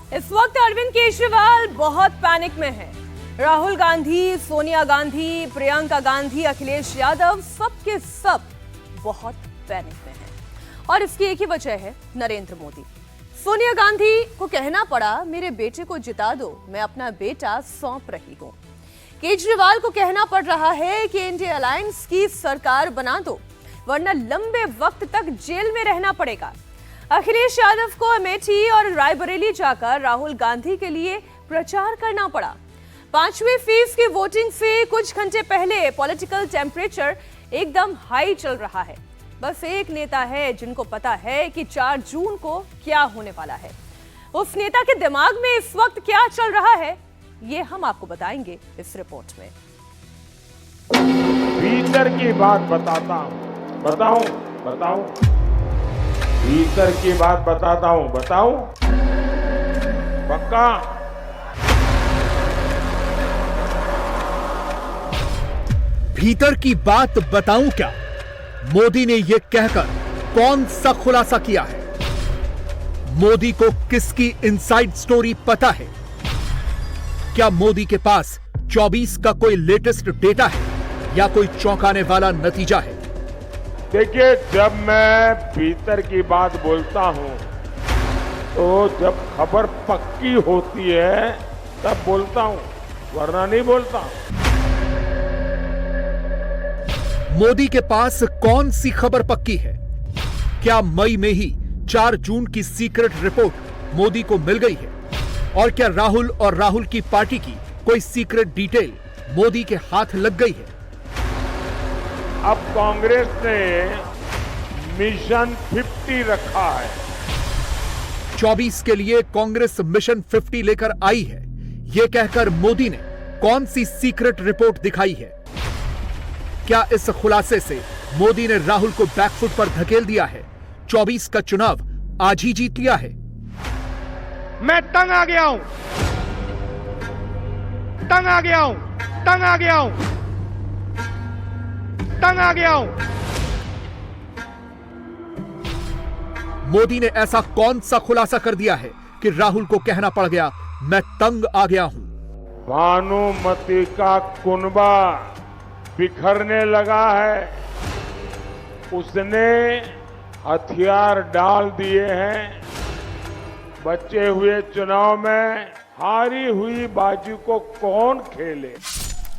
इस वक्त अरविंद केजरीवाल बहुत पैनिक में है। राहुल गांधी, सोनिया गांधी, प्रियंका गांधी, अखिलेश यादव सबके सब बहुत पैनिक में हैं। और इसकी एक ही वजह है, नरेंद्र मोदी। सोनिया गांधी को कहना पड़ा, मेरे बेटे को जिता दो, मैं अपना बेटा सौंप रही हूं। केजरीवाल को कहना पड़ रहा है कि इंडिया अलायंस की सरकार बना दो, वरना लंबे वक्त तक जेल में रहना पड़ेगा। अखिलेश यादव को अमेठी और रायबरेली जाकर राहुल गांधी के लिए प्रचार करना पड़ा। 5वीं फेज की वोटिंग से कुछ घंटे पहले पॉलिटिकल टेम्परेचर एकदम हाई चल रहा है। बस एक नेता है जिनको पता है कि 4 जून को क्या होने वाला है। उस नेता के दिमाग में इस वक्त क्या चल रहा है, ये हम आपको बताएंगे इस रिपोर्ट में। भीतर की बात बताता हूं, बताऊं भीतर की बात बताऊं पक्का। भीतर की बात बताऊं क्या? मोदी ने यह कहकर कौन सा खुलासा किया है? मोदी को किसकी इनसाइड स्टोरी पता है? क्या मोदी के पास 24 का कोई लेटेस्ट डेटा है या कोई चौंकाने वाला नतीजा है? देखिए, जब मैं भीतर की बात बोलता हूं तो जब खबर पक्की होती है तब बोलता हूं, वरना नहीं बोलता। मोदी के पास कौन सी खबर पक्की है? क्या मई में ही 4 जून की सीक्रेट रिपोर्ट मोदी को मिल गई है? और क्या राहुल और राहुल की पार्टी की कोई सीक्रेट डिटेल मोदी के हाथ लग गई है? अब कांग्रेस ने मिशन 50 रखा है। 24 के लिए कांग्रेस मिशन 50 लेकर आई है, यह कहकर मोदी ने कौन सी सीक्रेट रिपोर्ट दिखाई है? क्या इस खुलासे से मोदी ने राहुल को बैकफुट पर धकेल दिया है? 24 का चुनाव आज ही जीत लिया है। मैं तंग आ गया हूं, तंग आ गया हूं, तंग आ गया हूं, तंग आ गया हूं। मोदी ने ऐसा कौन सा खुलासा कर दिया है कि राहुल को कहना पड़ गया, मैं तंग आ गया हूं? भानुमति का कुनबा बिखरने लगा है। उसने हथियार डाल दिए हैं। बचे हुए चुनाव में हारी हुई बाजी को कौन खेले?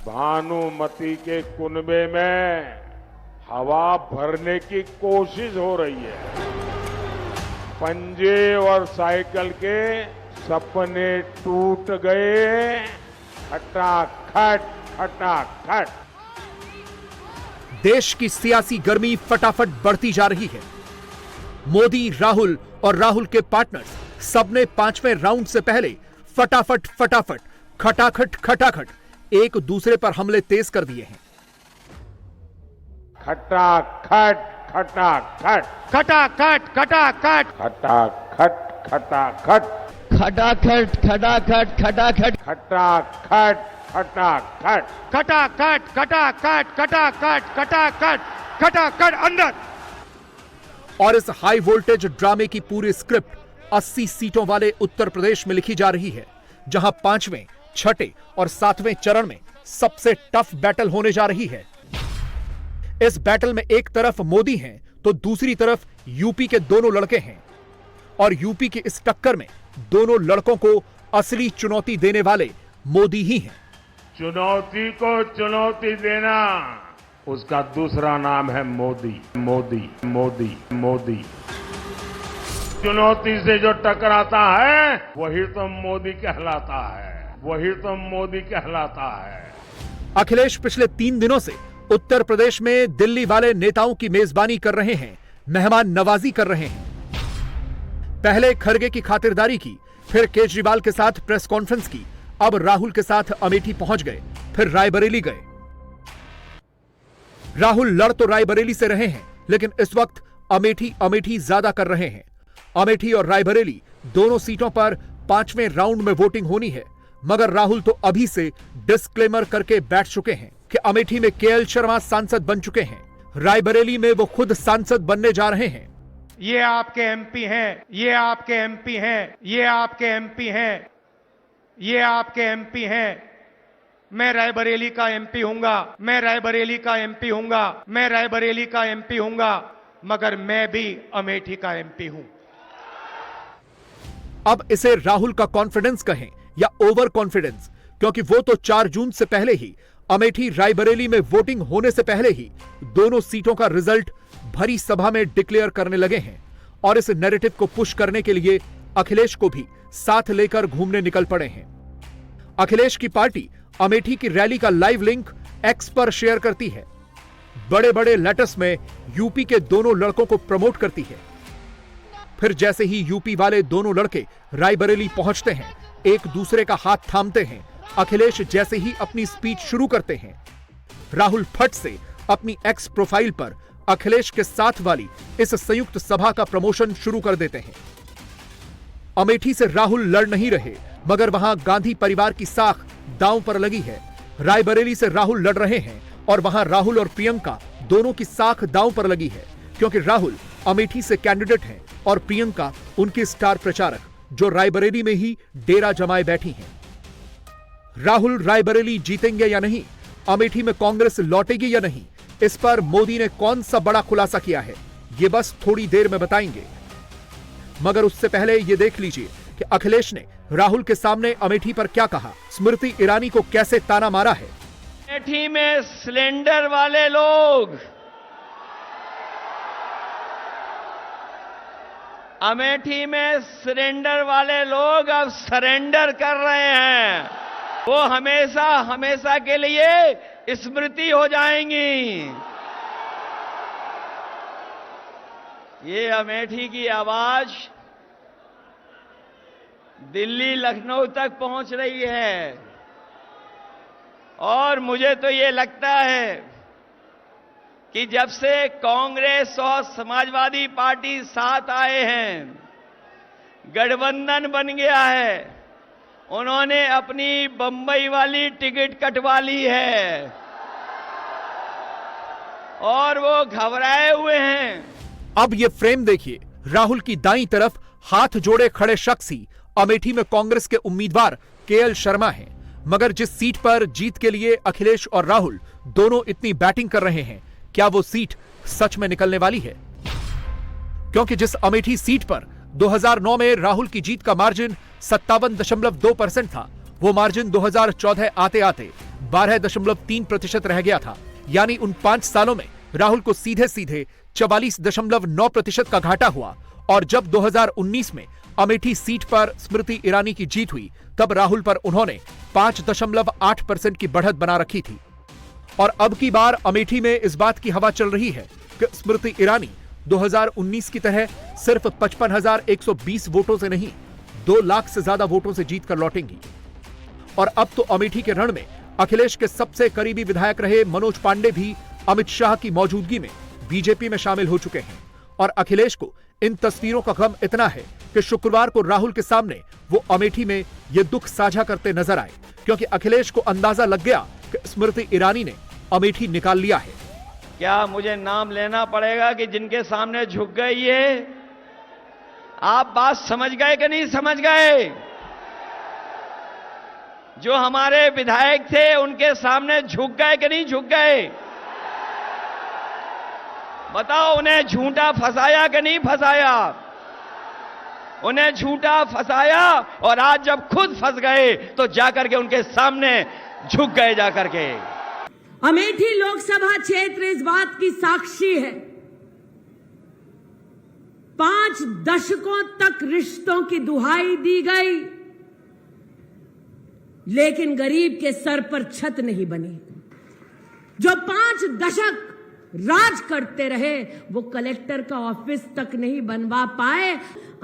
भानुमति के कुनबे में हवा भरने की कोशिश हो रही है। पंजे और साइकिल के सपने टूट गए, खटाखट खटाखट। देश की सियासी गर्मी फटाफट बढ़ती जा रही है। मोदी, राहुल और राहुल के पार्टनर्स सबने 5वें राउंड से पहले फटाफट खटाखट खटाखट एक दूसरे पर हमले तेज कर दिए हैं। खटाखट खटाखट खटाखट खटाखट खटाखट खटाखट खटाखट खटाखट खटाखट खटाखट खटाखट खटाखट खटाखट खटाखट खटाखट खटाखट अंदर। और इस हाई वोल्टेज ड्रामे की पूरी स्क्रिप्ट 80 सीटों वाले उत्तर प्रदेश में लिखी जा रही है, जहां 5वें, 6ठे और 7वें चरण में सबसे टफ बैटल होने जा रही है। इस बैटल में एक तरफ मोदी हैं तो दूसरी तरफ यूपी के दोनों लड़के हैं। और यूपी की इस टक्कर में दोनों लड़कों को असली चुनौती देने वाले मोदी ही हैं। चुनौती को चुनौती देना, उसका दूसरा नाम है मोदी। मोदी मोदी मोदी। चुनौती से जो टकराता है वही तो मोदी कहलाता है, वही तो मोदी कहलाता है। अखिलेश पिछले 3 दिनों से उत्तर प्रदेश में दिल्ली वाले नेताओं की मेजबानी कर रहे हैं, मेहमान नवाजी कर रहे हैं। पहले खरगे की खातिरदारी की, फिर केजरीवाल के साथ प्रेस कॉन्फ्रेंस की, अब राहुल के साथ अमेठी पहुंच गए, फिर रायबरेली गए। राहुल लड़ तो रायबरेली से रहे हैं, लेकिन इस वक्त अमेठी ज्यादा कर रहे हैं। अमेठी और रायबरेली दोनों सीटों पर 5वें राउंड में वोटिंग होनी है, मगर राहुल तो अभी से डिस्क्लेमर करके बैठ चुके हैं कि अमेठी में केएल शर्मा सांसद बन चुके हैं, रायबरेली में वो खुद सांसद बनने जा रहे हैं। ये आपके एमपी हैं, ये आपके एमपी हैं, ये आपके एमपी हैं, ये आपके एमपी हैं। मैं रायबरेली का एमपी हूंगा, मैं रायबरेली का एमपी हूंगा, मैं रायबरेली का एमपी हूंगा, मगर मैं भी अमेठी का एमपी हूं। अब इसे राहुल का कॉन्फिडेंस कहें या ओवर कॉन्फिडेंस, क्योंकि वो तो 4 जून से पहले ही अमेठी रायबरेली में वोटिंग होने से पहले ही दोनों सीटों का रिजल्ट भरी सभा में डिक्लेयर करने लगे हैं और इस नैरेटिव को पुश करने के लिए अखिलेश को भी साथ लेकर घूमने निकल पड़े हैं। अखिलेश की पार्टी अमेठी की रैली का लाइव लिंक एक्स पर शेयर करती है, बड़े बड़े लेटर्स में यूपी के दोनों लड़कों को प्रमोट करती है। फिर जैसे ही यूपी वाले दोनों लड़के रायबरेली पहुंचते हैं, एक दूसरे का हाथ थामते हैं, अखिलेश जैसे ही अपनी स्पीच शुरू करते हैं, राहुल फट से अपनी एक्स प्रोफाइल पर अखिलेश के साथ वाली इस संयुक्त सभा का प्रमोशन शुरू कर देते हैं। अमेठी से राहुल लड़ नहीं रहे, मगर वहां गांधी परिवार की साख दांव पर लगी है। रायबरेली से राहुल लड़ रहे हैं और वहां राहुल और प्रियंका दोनों की साख दांव पर लगी है, क्योंकि राहुल अमेठी से कैंडिडेट हैं और प्रियंका उनकी स्टार प्रचारक, जो रायबरेली में ही डेरा जमाए बैठी हैं। राहुल रायबरेली जीतेंगे या नहीं, अमेठी में कांग्रेस लौटेगी या नहीं, इस पर मोदी ने कौन सा बड़ा खुलासा किया है, ये बस थोड़ी देर में बताएंगे। मगर उससे पहले ये देख लीजिए कि अखिलेश ने राहुल के सामने अमेठी पर क्या कहा, स्मृति ईरानी को कैसे ताना मारा है। अमेठी में सिलेंडर वाले लोग, अमेठी में सिलेंडर वाले लोग अब सरेंडर कर रहे हैं। वो हमेशा हमेशा के लिए स्मृति हो जाएंगी। ये अमेठी की आवाज दिल्ली लखनऊ तक पहुंच रही है और मुझे तो ये लगता है कि जब से कांग्रेस और समाजवादी पार्टी साथ आए हैं, गठबंधन बन गया है, उन्होंने अपनी बंबई वाली टिकट कटवा ली है और वो घबराए हुए हैं। अब ये फ्रेम देखिए, राहुल की दाईं तरफ हाथ जोड़े खड़े शख्स ही अमेठी में कांग्रेस के उम्मीदवार केएल शर्मा हैं। मगर जिस सीट पर जीत के लिए अखिलेश और राहुल दोनों इतनी बैटिंग कर रहे हैं, क्या वो सीट सच में निकलने वाली है? क्योंकि जिस अमेठी सीट पर 2009 में राहुल की जीत का मार्जिन 57.2% था, वो मार्जिन 2014 आते आते 12.3% रह गया था। यानी उन 5 सालों में राहुल को सीधे सीधे 44.9% का घाटा हुआ। और जब 2019 में अमेठी सीट पर स्मृति ईरानी की जीत हुई, तब राहुल पर उन्होंने 5.8% की बढ़त बना रखी थी। और अब की बार अमेठी में इस बात की हवा चल रही है कि स्मृति ईरानी 2019 की तरह सिर्फ 55,120 वोटों से नहीं, 2 लाख से ज्यादा वोटों से जीतकर लौटेंगी। और अब तो अमेठी के रण में अखिलेश के सबसे करीबी विधायक रहे मनोज पांडे भी अमित शाह की मौजूदगी में बीजेपी में शामिल हो चुके हैं। और अखिलेश को इन तस्वीरों का गम इतना है कि शुक्रवार को राहुल के सामने वो अमेठी में ये दुख साझा करते नजर आए, क्योंकि अखिलेश को अंदाजा लग गया कि स्मृति ईरानी ने अमेठी निकाल लिया है। क्या मुझे नाम लेना पड़ेगा कि जिनके सामने झुक गए? ये आप बात समझ गए कि नहीं समझ गए? जो हमारे विधायक थे उनके सामने झुक गए कि नहीं झुक गए? बताओ, उन्हें झूठा फंसाया कि नहीं फंसाया? उन्हें झूठा फंसाया और आज जब खुद फंस गए तो जाकर के उनके सामने झुक गए जाकर के। अमेठी लोकसभा क्षेत्र इस बात की साक्षी है, 5 दशकों तक रिश्तों की दुहाई दी गई, लेकिन गरीब के सर पर छत नहीं बनी। जो 5 दशक राज करते रहे, वो कलेक्टर का ऑफिस तक नहीं बनवा पाए।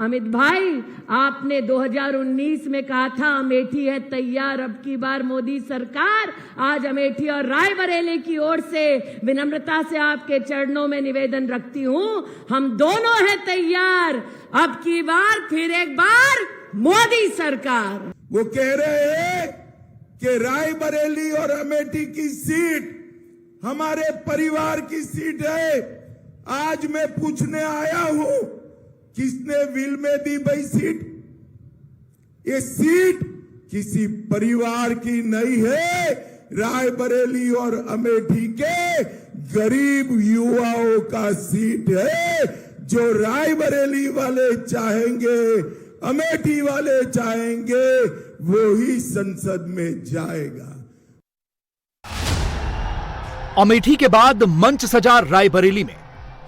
अमित भाई, आपने 2019 में कहा था अमेठी है तैयार, अब की बार मोदी सरकार। आज अमेठी और रायबरेली की ओर से विनम्रता से आपके चरणों में निवेदन रखती हूं, हम दोनों हैं तैयार। अब की बार फिर एक बार मोदी सरकार। वो कह रहे हैं कि रायबरेली और अमेठी की सीट हमारे परिवार की सीट है। आज मैं पूछने आया हूं किसने विल में दी भाई सीट? ये सीट किसी परिवार की नहीं है, रायबरेली और अमेठी के गरीब युवाओं का सीट है। जो रायबरेली वाले चाहेंगे, अमेठी वाले चाहेंगे, वो ही संसद में जाएगा। अमेठी के बाद मंच सजा रायबरेली में।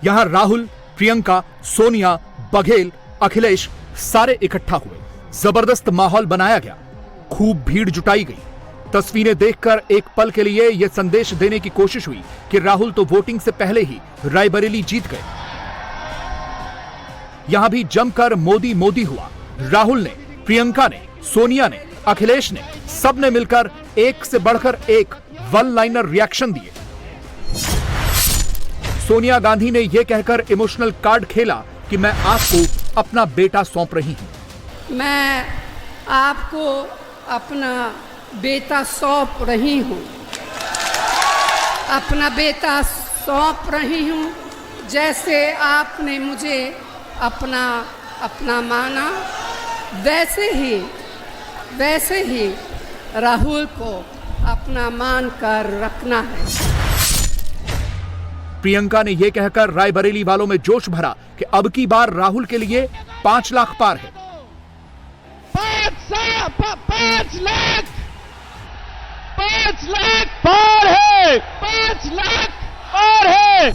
यहां राहुल, प्रियंका, सोनिया, बघेल, अखिलेश सारे इकट्ठा हुए। जबरदस्त माहौल बनाया गया, खूब भीड़ जुटाई गई। तस्वीरें देखकर एक पल के लिए यह संदेश देने की कोशिश हुई कि राहुल तो वोटिंग से पहले ही रायबरेली जीत गए। यहां भी जमकर मोदी मोदी हुआ। राहुल ने, प्रियंका ने, सोनिया ने, अखिलेश ने, सबने मिलकर एक से बढ़कर एक वन लाइनर रिएक्शन दिए। सोनिया गांधी ने यह कहकर इमोशनल कार्ड खेला कि मैं आपको अपना बेटा सौंप रही हूं। मैं आपको अपना बेटा सौंप रही हूं। अपना बेटा सौंप रही हूं। जैसे आपने मुझे अपना माना, वैसे ही राहुल को अपना मान कर रखना है। प्रियंका ने यह कहकर रायबरेली वालों में जोश भरा कि अब की बार राहुल के लिए 5 लाख पार है। 5 लाख पार है। 5 लाख पार है।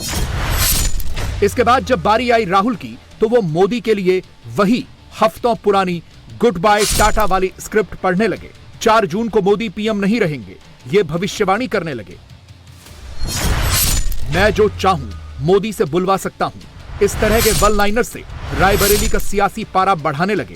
इसके बाद जब बारी आई राहुल की तो वो मोदी के लिए वही हफ्तों पुरानी गुड बाय टाटा वाली स्क्रिप्ट पढ़ने लगे। 4 जून को मोदी पीएम नहीं रहेंगे, ये भविष्यवाणी करने लगे। मैं जो चाहूं मोदी से बुलवा सकता हूं, इस तरह के वन लाइनर से रायबरेली का सियासी पारा बढ़ाने लगे।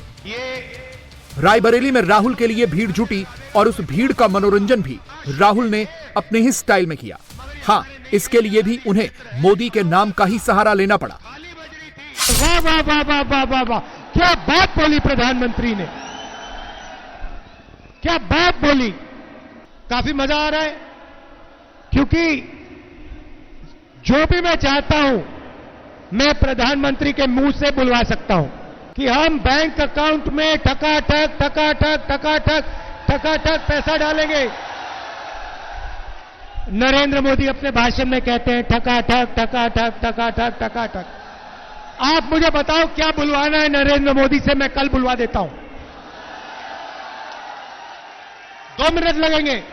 रायबरेली में राहुल के लिए भीड़ जुटी और उस भीड़ का मनोरंजन भी राहुल ने अपने ही स्टाइल में किया। हां, इसके लिए भी उन्हें मोदी के नाम का ही सहारा लेना पड़ा। वाह वाह वाह वाह वाह वाह वाह, क्या बात बोली प्रधानमंत्री ने, क्या बात बोली। काफी मजा आ रहा है, क्योंकि जो भी मैं चाहता हूं मैं प्रधानमंत्री के मुंह से बुलवा सकता हूं कि हम बैंक अकाउंट में ठकाठक ठकाठक ठकाठक ठकाठक पैसा डालेंगे। नरेंद्र मोदी अपने भाषण में कहते हैं ठकाठक ठकाठक ठकाठक ठकाठक। आप मुझे बताओ क्या बुलवाना है नरेंद्र मोदी से, मैं कल बुलवा देता हूं। 2 मिनट लगेंगे।